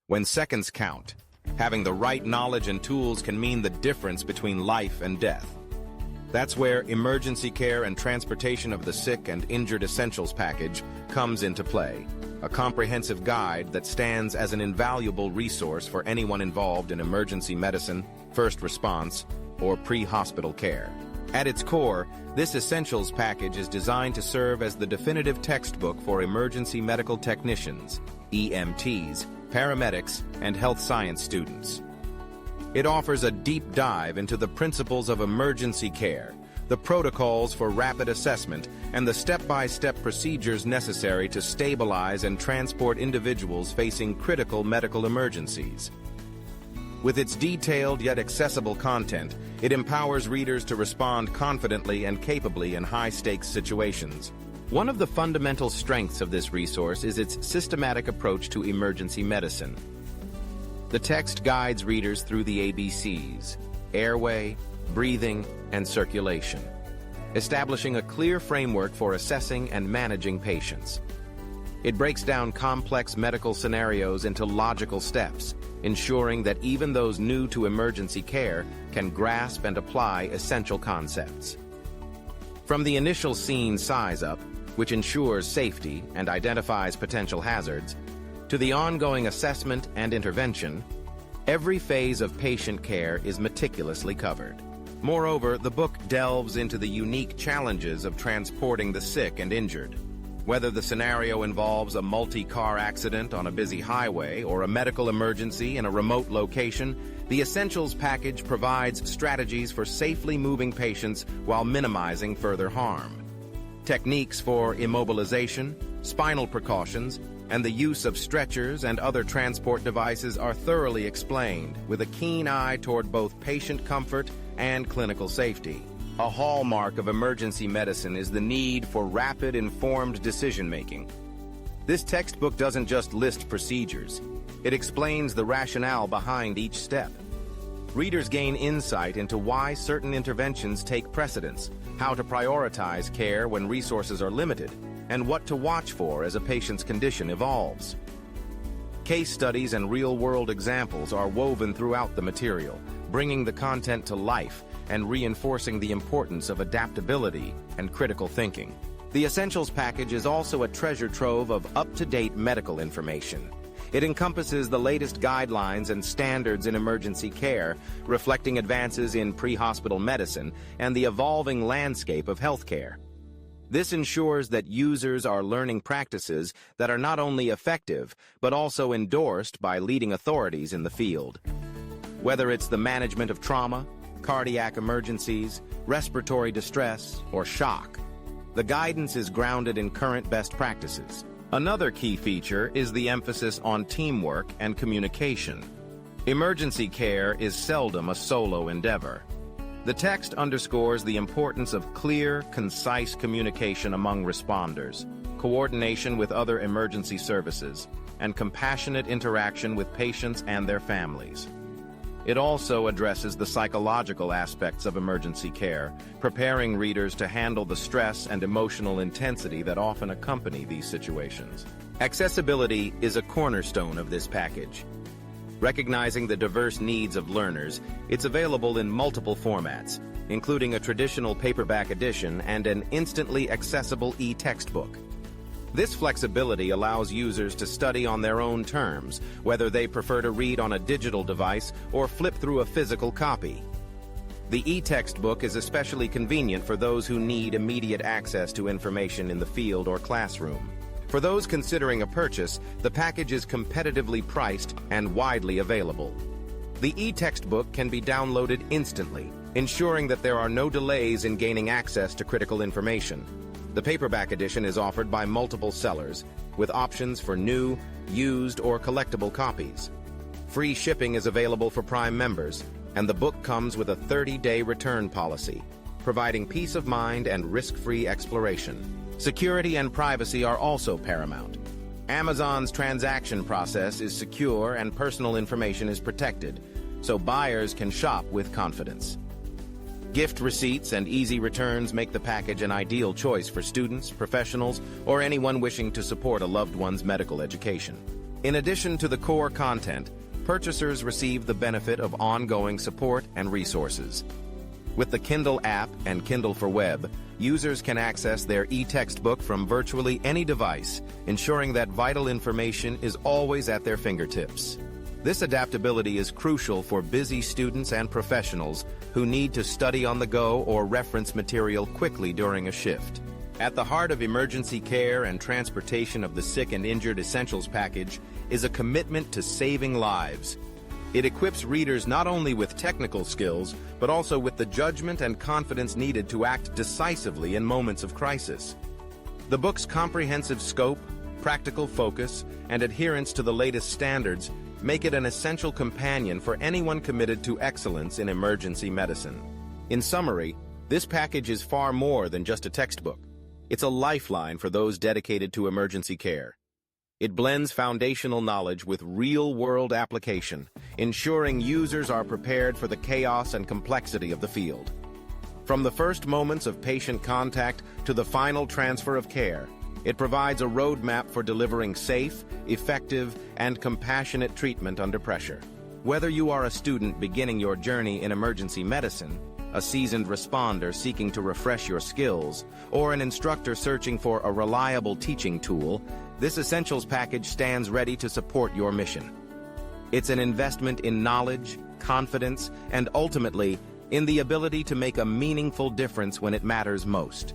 When seconds count, having the right knowledge and tools can mean the difference between life and death. That's where emergency care and transportation of the sick and injured essentials package comes into play, a comprehensive guide that stands as an invaluable resource for anyone involved in emergency medicine, first response, or pre-hospital care. At its core, this essentials package is designed to serve as the definitive textbook for emergency medical technicians, EMTs, paramedics, and health science students. It offers a deep dive into the principles of emergency care, the protocols for rapid assessment, and the step-by-step procedures necessary to stabilize and transport individuals facing critical medical emergencies. With its detailed yet accessible content, it empowers readers to respond confidently and capably in high-stakes situations. One of the fundamental strengths of this resource is its systematic approach to emergency medicine. The text guides readers through the ABCs: airway, breathing, and circulation, establishing a clear framework for assessing and managing patients. It breaks down complex medical scenarios into logical steps, ensuring that even those new to emergency care can grasp and apply essential concepts. From the initial scene size-up, which ensures safety and identifies potential hazards, to the ongoing assessment and intervention, every phase of patient care is meticulously covered. Moreover, the book delves into the unique challenges of transporting the sick and injured. Whether the scenario involves a multi-car accident on a busy highway or a medical emergency in a remote location, the Essentials package provides strategies for safely moving patients while minimizing further harm. Techniques for immobilization, spinal precautions, and the use of stretchers and other transport devices are thoroughly explained, with a keen eye toward both patient comfort and clinical safety. A hallmark of emergency medicine is the need for rapid, informed decision-making. This textbook doesn't just list procedures. It explains the rationale behind each step. Readers gain insight into why certain interventions take precedence, how to prioritize care when resources are limited, and what to watch for as a patient's condition evolves. Case studies and real-world examples are woven throughout the material, bringing the content to life and reinforcing the importance of adaptability and critical thinking. The Essentials package is also a treasure trove of up-to-date medical information. It encompasses the latest guidelines and standards in emergency care, reflecting advances in pre-hospital medicine and the evolving landscape of healthcare. This ensures that users are learning practices that are not only effective, but also endorsed by leading authorities in the field. Whether it's the management of trauma, cardiac emergencies, respiratory distress, or shock, the guidance is grounded in current best practices. Another key feature is the emphasis on teamwork and communication. Emergency care is seldom a solo endeavor. The text underscores the importance of clear, concise communication among responders, coordination with other emergency services, and compassionate interaction with patients and their families. It also addresses the psychological aspects of emergency care, preparing readers to handle the stress and emotional intensity that often accompany these situations. Accessibility is a cornerstone of this package. Recognizing the diverse needs of learners, it's available in multiple formats, including a traditional paperback edition and an instantly accessible e-textbook. This flexibility allows users to study on their own terms, whether they prefer to read on a digital device or flip through a physical copy. The e-textbook is especially convenient for those who need immediate access to information in the field or classroom. For those considering a purchase, the package is competitively priced and widely available. The e-textbook can be downloaded instantly, ensuring that there are no delays in gaining access to critical information. The paperback edition is offered by multiple sellers, with options for new, used, or collectible copies. Free shipping is available for Prime members, and the book comes with a 30-day return policy, providing peace of mind and risk-free exploration. Security and privacy are also paramount. Amazon's transaction process is secure and personal information is protected, so buyers can shop with confidence. Gift receipts and easy returns make the package an ideal choice for students, professionals, or anyone wishing to support a loved one's medical education. In addition to the core content, purchasers receive the benefit of ongoing support and resources. With the Kindle app and Kindle for Web, users can access their e-textbook from virtually any device, ensuring that vital information is always at their fingertips. This adaptability is crucial for busy students and professionals who need to study on the go or reference material quickly during a shift. At the heart of emergency care and transportation of the sick and injured essentials package is a commitment to saving lives. It equips readers not only with technical skills, but also with the judgment and confidence needed to act decisively in moments of crisis. The book's comprehensive scope, practical focus, and adherence to the latest standards make it an essential companion for anyone committed to excellence in emergency medicine. In summary, this package is far more than just a textbook. It's a lifeline for those dedicated to emergency care. It blends foundational knowledge with real-world application, ensuring users are prepared for the chaos and complexity of the field. From the first moments of patient contact to the final transfer of care, it provides a roadmap for delivering safe, effective, and compassionate treatment under pressure. Whether you are a student beginning your journey in emergency medicine, a seasoned responder seeking to refresh your skills, or an instructor searching for a reliable teaching tool, this Essentials package stands ready to support your mission. It's an investment in knowledge, confidence, and ultimately, in the ability to make a meaningful difference when it matters most.